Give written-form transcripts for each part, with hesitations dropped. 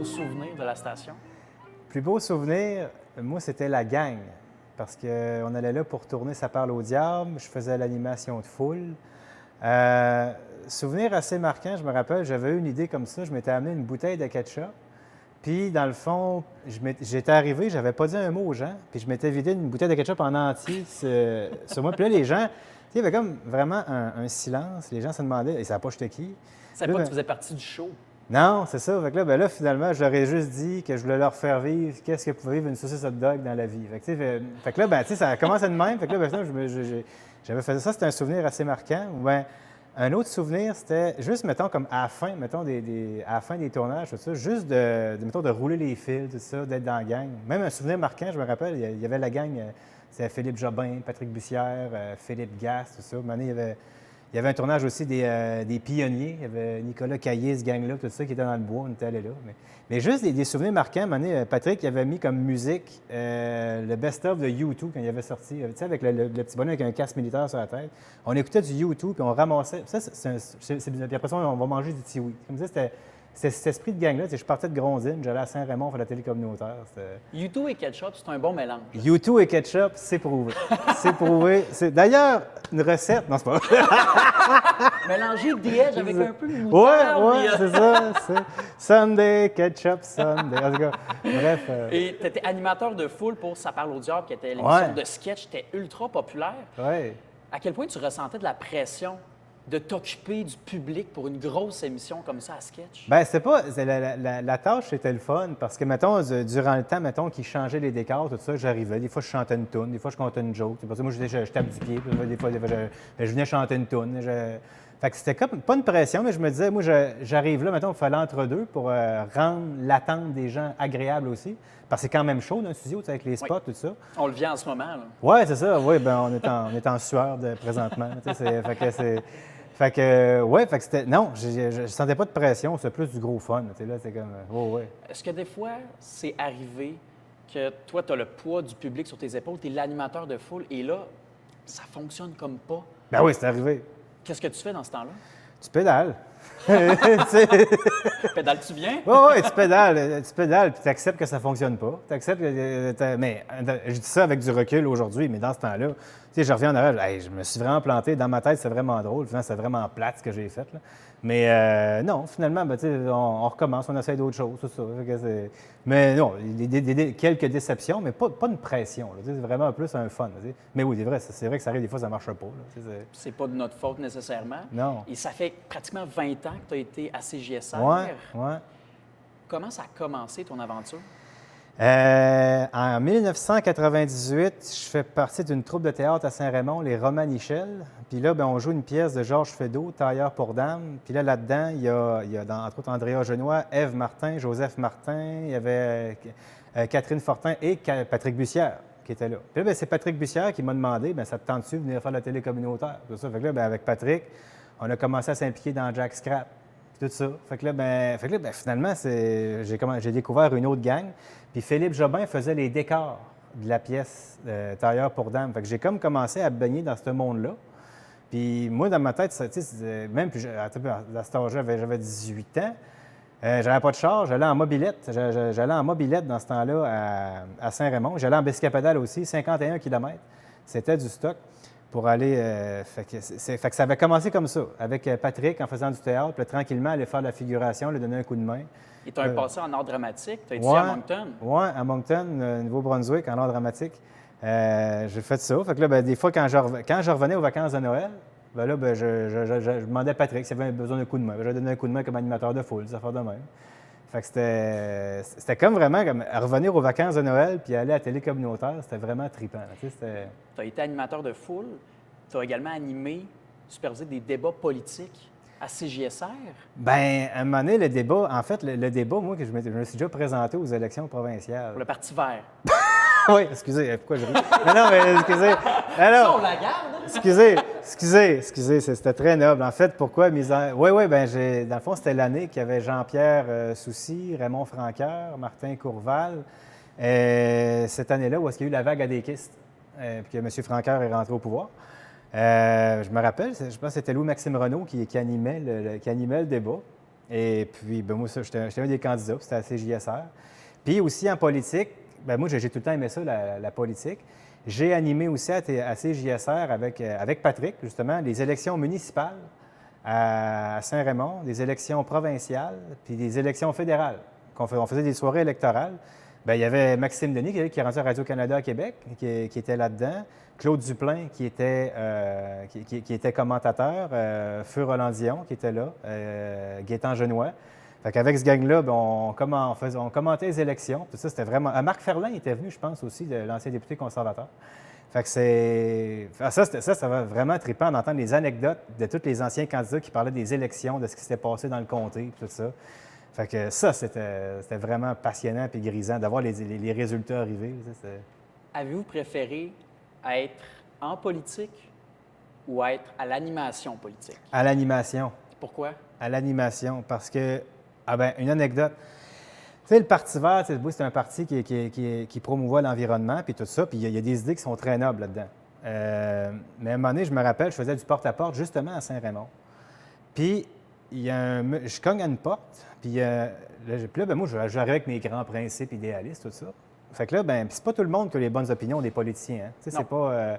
beau souvenir de la station? Plus beau souvenir, moi, c'était la gang. Parce qu'on allait là pour tourner Ça parle au diable. Je faisais l'animation de foule. Souvenir assez marquant, je me rappelle, j'avais eu une idée comme ça. Je m'étais amené une bouteille de ketchup. Puis, dans le fond, j'étais arrivé, j'avais pas dit un mot aux gens. Puis, je m'étais vidé une bouteille de ketchup en entier sur moi. Puis là, les gens, il y avait comme vraiment un silence. Les gens se demandaient, et ça n'a pas j'étais qui? C'est pas que tu faisais partie du show. Non, c'est ça. Fait que là, ben là, finalement, je leur ai juste dit que je voulais leur faire vivre qu'est-ce que pouvait vivre une saucisse hot dog dans la vie. Fait que là, ben, tu sais, ça a commencé de même. Fait que là, ben, j'avais fait ça. C'était un souvenir assez marquant. Ben, un autre souvenir, c'était juste, mettons, comme à la fin, mettons, à la fin des tournages, tout ça, juste mettons, de rouler les fils, tout ça, d'être dans la gang. Même un souvenir marquant, je me rappelle, il y avait la gang, c'était Philippe Jobin, Patrick Bussière, Philippe Gasse, tout ça. Un moment donné, il y avait un tournage aussi des pionniers. Il y avait Nicolas Caillé, ce gang-là, tout ça, qui était dans le bois. On était allé là. Mais juste des souvenirs marquants. À un moment donné, Patrick il avait mis comme musique le best-of de U2 quand il avait sorti. Tu sais, avec le petit bonhomme avec un casque militaire sur la tête. On écoutait du U2 puis on ramassait. Ça, puis après ça, on va manger du Tiwi. Comme ça, c'était cet esprit de gang-là. Tu sais, je partais de Grondines, j'allais à Saint-Raymond faire la télé communautaire. U2 et ketchup, c'est un bon mélange. U2 et ketchup, c'est prouvé. C'est prouvé. C'est d'ailleurs une recette. Non, c'est pas vrai. Mélanger The Edge avec un peu de moutarde. Ouais, c'est ça. Sunday, ketchup, Sunday. En tout cas, bref. Et tu étais animateur de foule pour Ça parle au diable, qui était l'émission de sketch. C'était ultra populaire. Oui. À quel point tu ressentais de la pression de t'occuper du public pour une grosse émission comme ça à sketch? Bien, c'était pas. La tâche, c'était le fun parce que, mettons, durant le temps, mettons, qu'ils changeaient les décors, tout ça, j'arrivais. Des fois, je chantais une toune, des fois, je comptais une joke. Parce que moi, je tape du pied, puis des fois, je venais chanter une toune. Fait que c'était comme pas une pression, mais je me disais, moi, j'arrive là, mettons, il fallait entre-deux pour rendre l'attente des gens agréable aussi. Parce que c'est quand même chaud dans le studio, tu sais, avec les spots, tout ça. On le vit en ce moment, là. Oui, c'est ça. Oui, bien, on est en sueur présentement. Fait que c'était. Non, je sentais pas de pression, c'était plus du gros fun. Tu sais, là, c'est comme. Oh, ouais. Est-ce que des fois, c'est arrivé que toi, tu as le poids du public sur tes épaules, tu es l'animateur de foule, et là, ça fonctionne comme pas? Ben oui, c'est arrivé. Qu'est-ce que tu fais dans ce temps-là? Tu pédales. Pédales-tu bien? Oui, tu pédales, puis tu acceptes que ça ne fonctionne pas. Tu acceptes que. Mais je dis ça avec du recul aujourd'hui, mais dans ce temps-là, tu sais, je reviens en arrière, hey, je me suis vraiment planté. Dans ma tête, c'est vraiment drôle. Finalement, c'est vraiment plate ce que j'ai fait. Là. Mais non, finalement, ben, on recommence, on essaie d'autres choses, tout ça. Mais non, quelques déceptions, mais pas une pression. C'est vraiment plus un fun. Là, mais oui, c'est vrai que ça arrive des fois, ça ne marche pas. C'est pas de notre faute nécessairement. Non. Et ça fait pratiquement 20 ans que tu as été à CJSR. Oui. Comment ça a commencé, ton aventure? En 1998, je fais partie d'une troupe de théâtre à Saint-Raymond, les Romanichels. Puis là, ben, on joue une pièce de Georges Feydeau, Tailleur pour dames. Puis là, là-dedans, il y a entre autres Andrea Genois, Ève Martin, Joseph Martin, il y avait Catherine Fortin et Patrick Bussière qui étaient là. Puis là, ben, c'est Patrick Bussière qui m'a demandé, ben, ça te tente-tu de venir faire la télé communautaire? Tout ça. Fait que là, ben, avec Patrick, on a commencé à s'impliquer dans Jack Scrap. Tout ça. Fait que là, ben, finalement, j'ai découvert une autre gang. Puis Philippe Jobin faisait les décors de la pièce Tailleur pour dames. Fait que j'ai comme commencé à baigner dans ce monde-là. Puis moi, dans ma tête, même puis à cet âge-là, j'avais 18 ans. J'avais pas de char, j'allais en mobilette. J'allais en mobilette dans ce temps-là à Saint-Raymond. J'allais en Bescapédale aussi, 51 km. C'était du stock. Pour aller. Fait que ça avait commencé comme ça, avec Patrick en faisant du théâtre, puis là, tranquillement, aller faire la figuration, lui donner un coup de main. Et tu as un passé en art dramatique, tu as étudié à Moncton. Oui, à Moncton, Nouveau-Brunswick, en art dramatique. J'ai fait ça. Fait que là, ben, des fois, quand je revenais aux vacances de Noël, ben là, ben, je demandais à Patrick s'il avait besoin d'un coup de main. Ben, je donnais un coup de main comme animateur de foule, des affaires de même. Fait que c'était comme vraiment comme revenir aux vacances de Noël puis aller à la télé communautaire, c'était vraiment trippant. Tu as été animateur de foule, tu as également animé, supervisé des débats politiques à CJSR. Bien, à un moment donné, le débat, en fait, le débat, moi, que je me suis déjà présenté aux élections provinciales. Pour le Parti vert. Oui, excusez, pourquoi je ris? Non, mais excusez. Alors, ça, on la garde. Excusez, c'était très noble. En fait, pourquoi misère? Oui, bien, dans le fond, c'était l'année qu'il y avait Jean-Pierre Soucy, Raymond Franqueur, Martin Courval. Cette année-là, où est-ce qu'il y a eu la vague à des kystes, puis que M. Franqueur est rentré au pouvoir. Je me rappelle, je pense que c'était Louis-Maxime Renault qui animait le débat. Et puis, ben moi, ça, j'étais un des candidats, puis c'était à CJSR. Puis aussi en politique, ben moi, j'ai tout le temps aimé ça, la politique. J'ai animé aussi à CJSR avec Patrick, justement, les élections municipales à Saint-Raymond, des élections provinciales, puis des élections fédérales. On faisait des soirées électorales. Bien, il y avait Maxime Denis, qui est rendu à Radio-Canada à Québec, qui était là-dedans. Claude Duplain, qui était commentateur. Feu Roland Dion, qui était là. Gaétan Genois. Fait qu'avec ce gang-là, ben, on commentait les élections. Tout ça, c'était vraiment... Marc Ferland était venu, je pense, aussi, de l'ancien député conservateur. Fait que ça va vraiment trippant d'entendre les anecdotes de tous les anciens candidats qui parlaient des élections, de ce qui s'était passé dans le comté, tout ça. Fait que ça, c'était vraiment passionnant et grisant d'avoir les résultats arriver. Avez-vous préféré être en politique ou être à l'animation politique? À l'animation. Pourquoi? À l'animation, parce que, une anecdote. Tu sais, le Parti vert, c'est un parti qui promouvoit l'environnement, puis tout ça, puis il y a des idées qui sont très nobles là-dedans. Mais à un moment donné, je me rappelle, je faisais du porte-à-porte justement à Saint-Raymond. Puis, je cogne à une porte, puis moi, j'arrive avec mes grands principes idéalistes, tout ça. Fait que là, c'est pas tout le monde qui a les bonnes opinions des politiciens. Hein? Tu sais, c'est pas...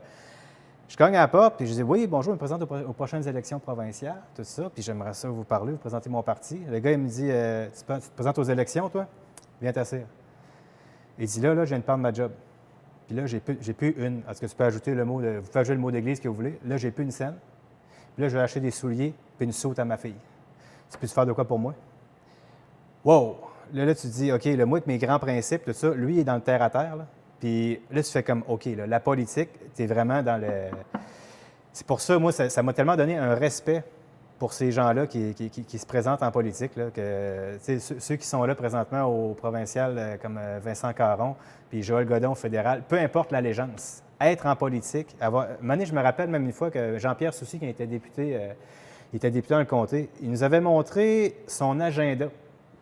Je cogne à la porte, puis je dis « Oui, bonjour, je me présente aux prochaines élections provinciales, tout ça, puis j'aimerais ça vous parler, vous présenter mon parti. » Le gars, il me dit « Tu te présentes aux élections, toi? Viens t'asseoir. » Il dit « Là, je viens de prendre ma job. Puis là, j'ai plus une. Est-ce que tu peux ajouter le mot, vous pouvez ajouter le mot d'église que vous voulez. Là, j'ai plus une scène. Puis là, je vais acheter des souliers, puis une saute à ma fille. Tu peux faire de quoi pour moi? » Wow! Là, tu te dis « OK, moi, avec mes grands principes, tout ça, lui, il est dans le terre-à-terre, là. » Puis là, tu fais comme, OK, là, la politique, tu es vraiment dans le... C'est pour ça, moi, ça m'a tellement donné un respect pour ces gens-là qui se présentent en politique, là, que ceux qui sont là présentement au provincial, comme Vincent Caron, puis Joël Godin au fédéral, peu importe l'allégeance, être en politique, avoir... Mané, je me rappelle même une fois que Jean-Pierre Soucy, qui était député, il était député dans le comté, il nous avait montré son agenda.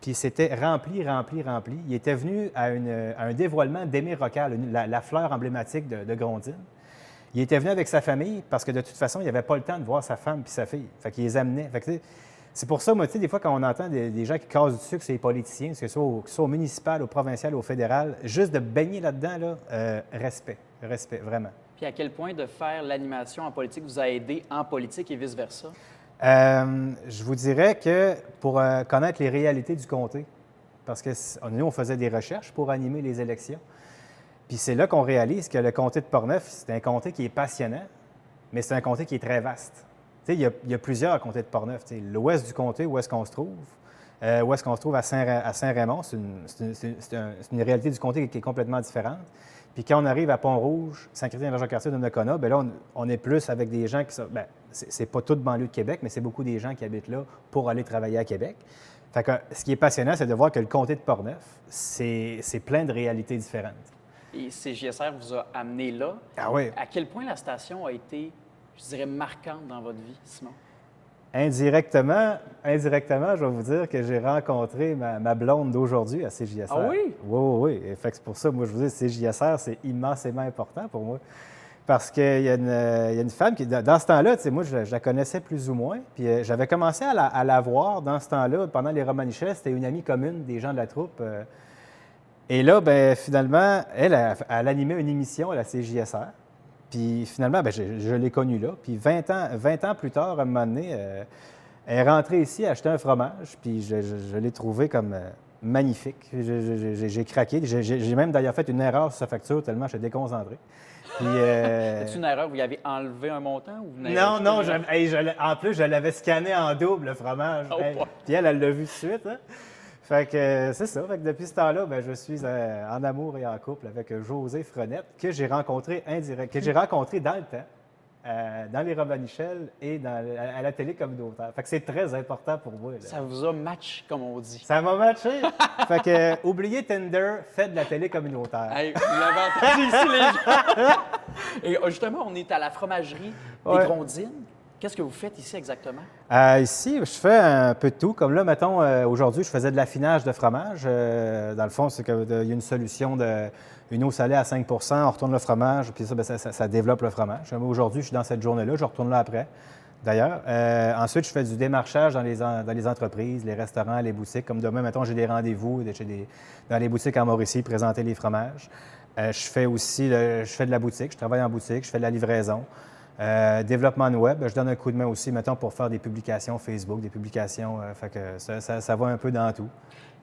Puis c'était rempli. Il était venu à un dévoilement d'Aimé Roccal, la fleur emblématique de Grondines. Il était venu avec sa famille parce que de toute façon, il n'avait pas le temps de voir sa femme puis sa fille. Fait qu'il les amenait. Fait que, c'est pour ça, moi, tu sais, des fois, quand on entend des gens qui cassent du sucre, c'est les politiciens, que ce soit au municipal, au provincial, au fédéral, juste de baigner là-dedans, là, respect, vraiment. Puis à quel point de faire l'animation en politique vous a aidé en politique et vice-versa? Je vous dirais que pour connaître les réalités du comté, parce que nous, on faisait des recherches pour animer les élections, puis c'est là qu'on réalise que le comté de Portneuf, c'est un comté qui est passionnant, mais c'est un comté qui est très vaste. Tu sais, il y a plusieurs comtés de Portneuf. Tu sais, l'ouest du comté, où est-ce qu'on se trouve? Où est-ce qu'on se trouve à Saint-Raymond? C'est une réalité du comté qui est complètement différente. Puis quand on arrive à Pont-Rouge, Saint-Chrétien-de-la-Cartier de Nakona, bien là, on est plus avec des gens qui sont... Bien, c'est pas toute banlieue de Québec, mais c'est beaucoup des gens qui habitent là pour aller travailler à Québec. Fait que ce qui est passionnant, c'est de voir que le comté de Portneuf, c'est plein de réalités différentes. Et CJSR vous a amené là. Ah oui. À quel point la station a été, je dirais, marquante dans votre vie, Simon? Indirectement, je vais vous dire que j'ai rencontré ma blonde d'aujourd'hui à CJSR. Ah oui? Oui. Et fait que c'est pour ça, moi, je vous dis, CJSR, c'est immensément important pour moi. Parce qu'il y a une femme qui, dans ce temps-là, tu sais, moi, je la connaissais plus ou moins. Puis j'avais commencé à la voir dans ce temps-là, pendant les Romanichels. C'était une amie commune des gens de la troupe. Et là, bien, finalement, elle animait une émission à la CJSR. Puis finalement, bien, je l'ai connue là. Puis 20 ans plus tard, à un moment donné, elle est rentrée ici acheter un fromage. Puis je l'ai trouvé comme magnifique. J'ai craqué. J'ai même d'ailleurs fait une erreur sur sa facture tellement j'étais déconcentré. C'est une erreur? Vous y avez enlevé un montant? Ou vous non. En plus, je l'avais scanné en double, le fromage. Oh, puis elle l'a vu tout de suite. Hein? Fait que c'est ça. Fait que depuis ce temps-là, bien, je suis en amour et en couple avec José Frenette, que j'ai rencontré dans le temps, dans les Romanichels et à la télé communautaire. Fait que c'est très important pour moi. Là. Ça vous a matché, comme on dit. Ça m'a matché. Fait que oubliez Tinder, faites de la télé communautaire. Hey, vous l'avez entendu ici, les gens. Et justement, on est à la fromagerie des Grondines. Qu'est-ce que vous faites ici exactement? Ici, je fais un peu de tout. Comme là, mettons, aujourd'hui, je faisais de l'affinage de fromage. Dans le fond, c'est qu'il y a une solution une eau salée à 5 on retourne le fromage, puis ça développe le fromage. Aujourd'hui, je suis dans cette journée-là, je retourne là après. d'ailleurs. Ensuite, je fais du démarchage dans les entreprises, les restaurants, les boutiques. Comme demain, mettons, j'ai des rendez-vous dans les boutiques en Mauricie, présenter les fromages. Je fais de la boutique, je travaille en boutique, je fais de la livraison. Développement de web, je donne un coup de main aussi, mettons, pour faire des publications Facebook, des publications, fait que ça va un peu dans tout.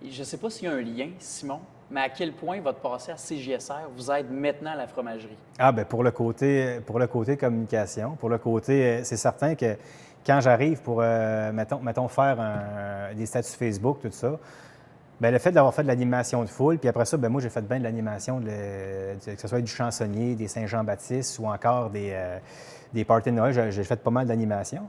Je ne sais pas s'il y a un lien, Simon, mais à quel point votre passé à CJSR vous aide maintenant à la fromagerie? Ah, bien, pour le côté communication, pour le côté, c'est certain que quand j'arrive pour, mettons, faire des statuts Facebook, tout ça, bien, le fait d'avoir fait de l'animation de foule, puis après ça, bien, moi, j'ai fait bien de l'animation, que ce soit du chansonnier, des Saint-Jean-Baptiste ou encore des parties de Noël, j'ai fait pas mal d'animation.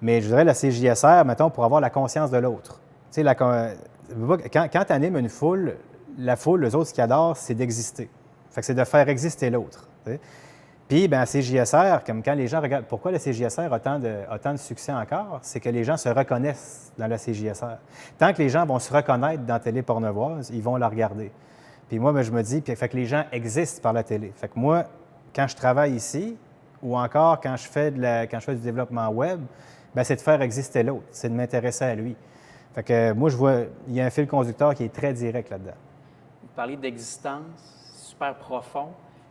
Mais je dirais la CJSR, mettons, pour avoir la conscience de l'autre. Tu sais, quand tu animes une foule, la foule, les autres, ce qu'ils adorent, c'est d'exister. Fait que c'est de faire exister l'autre. Tu sais. Puis, bien, à CJSR, comme quand les gens regardent, pourquoi la CJSR a tant de succès encore, c'est que les gens se reconnaissent dans la CJSR. Tant que les gens vont se reconnaître dans Télé Portnevoise, ils vont la regarder. Puis moi, bien, je me dis, fait que les gens existent par la télé. Fait que moi, quand je travaille ici, ou encore quand je fais du développement web, bien, c'est de faire exister l'autre, c'est de m'intéresser à lui. Fait que moi, je vois, il y a un fil conducteur qui est très direct là-dedans. Vous parlez d'existence, super profond.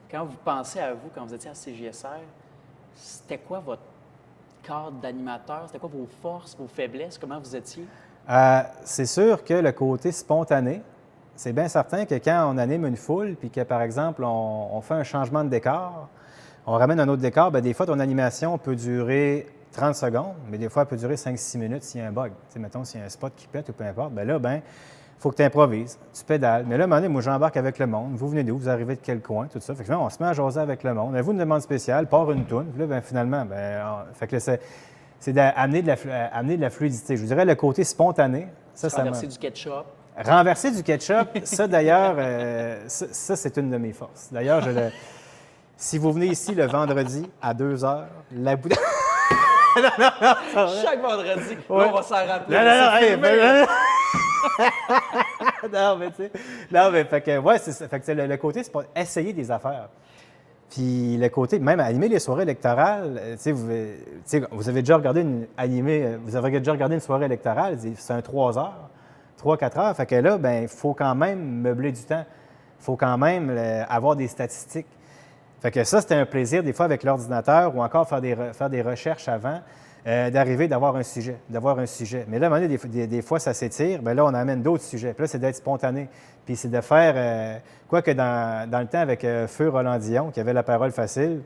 Quand vous pensez à vous, quand vous étiez à CJSR, c'était quoi votre cadre d'animateur? C'était quoi vos forces, vos faiblesses? Comment vous étiez? C'est sûr que le côté spontané, c'est bien certain que quand on anime une foule, puis que, par exemple, on fait un changement de décor, on ramène un autre décor, bien, des fois, ton animation peut durer 30 secondes, mais des fois, elle peut durer 5-6 minutes s'il y a un bug. Tu sais, mettons, s'il y a un spot qui pète ou peu importe, bien là, il faut que tu improvises, tu pédales. Mais là, à un moment donné, moi, j'embarque avec le monde. Vous venez d'où? Vous arrivez de quel coin? Tout ça. Fait que là, on se met à jaser avec le monde. Avez-vous une demande spéciale? Part une toune. Puis là, bien, finalement, fait que là, c'est d'amener de la fluidité. Je vous dirais le côté spontané. Renverser du ketchup. Renverser du ketchup, ça, d'ailleurs, ça, c'est une de mes forces. D'ailleurs, si vous venez ici le vendredi à 2 h, la bouteille... Chaque vendredi, ouais. Là, on va s'en rappeler. Non, mais tu sais. Non, mais fait que, ouais, c'est ça. Fait que le côté, c'est pas essayer des affaires. Puis le côté, même animer les soirées électorales, vous avez déjà regardé une soirée électorale, c'est un 3 heures, 3-4 heures. Fait que là, ben il faut quand même meubler du temps. Il faut quand même avoir des statistiques. Fait que ça, c'était un plaisir, des fois, avec l'ordinateur ou encore faire des recherches avant, d'avoir un sujet. Mais là, à un moment donné, des fois, ça s'étire. Bien là, on amène d'autres sujets. Puis là, c'est d'être spontané. Puis c'est de faire... quoique dans le temps, avec Feu Roland Dion, qui avait la parole facile,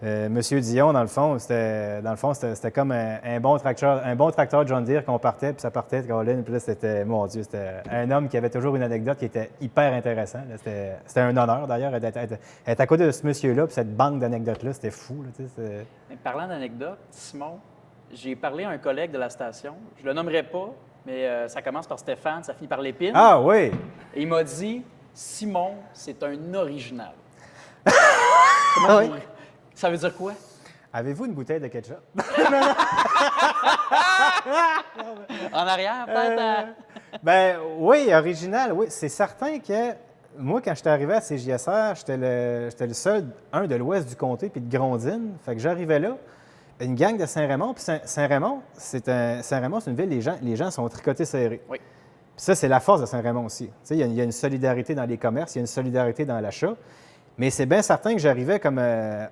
Monsieur Dion, dans le fond, c'était comme un bon tracteur John Deere qu'on partait, puis ça partait de Caroline. Puis là, c'était, mon Dieu, c'était un homme qui avait toujours une anecdote qui était hyper intéressant. C'était un honneur, d'ailleurs, d'être à côté de ce monsieur-là, puis cette banque d'anecdotes-là, c'était fou. Là, mais parlant d'anecdotes, Simon, j'ai parlé à un collègue de la station. Je le nommerai pas, mais ça commence par Stéphane, ça finit par Lépine. Ah oui! Et il m'a dit, Simon, c'est un original. Ah oui? Ça veut dire quoi? Avez-vous une bouteille de ketchup? En arrière, peut-être? Ben oui, original, oui. C'est certain que moi, quand j'étais arrivé à CJSR, j'étais le seul, de l'ouest du comté puis de Grondines. Fait que j'arrivais là, une gang de Saint-Raymond. Puis Saint-Raymond, c'est une ville, les gens sont tricotés serrés. Oui. Puis ça, c'est la force de Saint-Raymond aussi. Tu sais, il y a une solidarité dans les commerces, il y a une solidarité dans l'achat. Mais c'est bien certain que j'arrivais comme,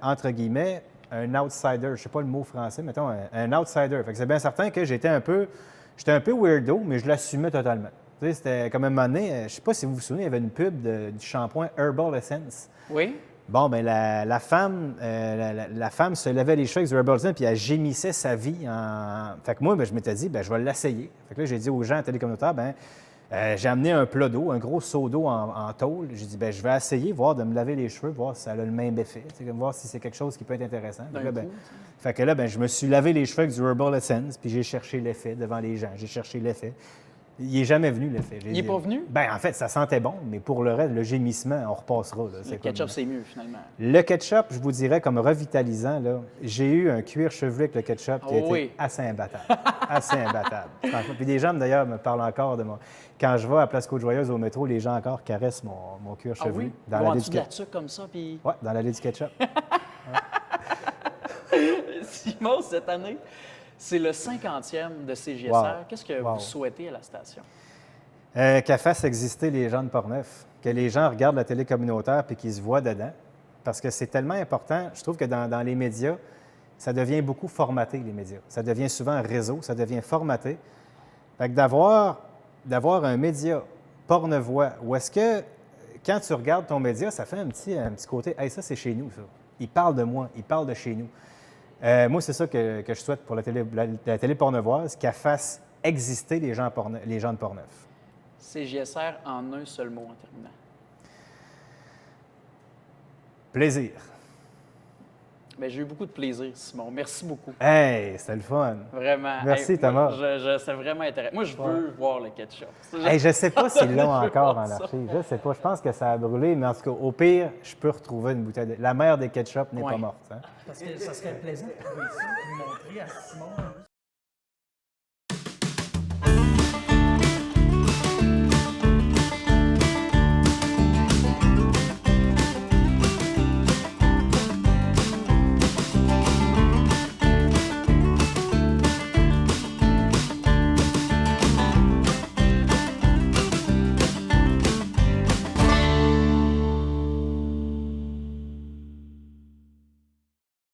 entre guillemets, un outsider. Je ne sais pas le mot français, mettons, un outsider. Fait que c'est bien certain que j'étais un peu weirdo, mais je l'assumais totalement. Tu sais, c'était comme un moment donné, je ne sais pas si vous vous souvenez, il y avait une pub du shampoing Herbal Essence. Oui. Bon, bien, la femme se levait les cheveux avec du Herbal Essence, puis elle gémissait sa vie. Fait que moi, bien, je m'étais dit, bien, je vais l'essayer. Fait que là, j'ai dit aux gens à Télé Communautaire, bien, j'ai amené un plat d'eau, un gros seau d'eau en tôle. J'ai dit, bien, je vais essayer, voir de me laver les cheveux, voir si ça a le même effet, voir si c'est quelque chose qui peut être intéressant. Fait que là, ben, je me suis lavé les cheveux avec du Herbal Essence, puis j'ai cherché l'effet devant les gens. J'ai cherché l'effet. Il n'est jamais venu, l'effet. Il n'est pas venu? Bien, en fait, ça sentait bon, mais pour le reste, le gémissement, on repassera. Là. Le ketchup, c'est mieux, finalement. Le ketchup, je vous dirais, comme revitalisant, là, j'ai eu un cuir chevelu avec le ketchup qui était assez imbattable. Assez imbattable. Puis des gens, d'ailleurs, me parlent encore de moi. Quand je vais à Place Côte-Joyeuse au métro, les gens encore caressent mon cuir chevelu. Oui? Dans l'allée du ketchup comme ça, puis... Oui, dans l'allée du ketchup. Simon, cette année, C'est le 50e de CJSR. Wow. Qu'est-ce que Wow. vous souhaitez à la station? Qu'elle fasse exister les gens de Portneuf, que les gens regardent la télé communautaire et qu'ils se voient dedans. Parce que c'est tellement important. Je trouve que dans les médias, ça devient beaucoup formaté, les médias. Ça devient souvent un réseau, ça devient formaté. Fait que d'avoir un média pornevois, où est-ce que, quand tu regardes ton média, ça fait un petit côté « Hey, ça, c'est chez nous, ça. Il parle de moi, il parle de chez nous. » Moi, c'est ça que je souhaite pour la télé pornevoise, qu'elle fasse exister les gens de Portneuf. CJSR en un seul mot en terminant. Plaisir. Bien, j'ai eu beaucoup de plaisir, Simon. Merci beaucoup. Hey, c'était le fun. Vraiment. Merci, Hey, Thomas. C'est vraiment intéressant. Moi, je veux voir le ketchup. Hey, je ne sais pas s'ils l'ont Je veux encore voir dans ça. l'archive. Je ne sais pas. Je pense que ça a brûlé, mais en tout cas, au pire, je peux retrouver une bouteille. La mère des ketchup n'est Ouais. pas morte. Hein? Parce que ça serait plaisant de trouver ça, de montrer à Simon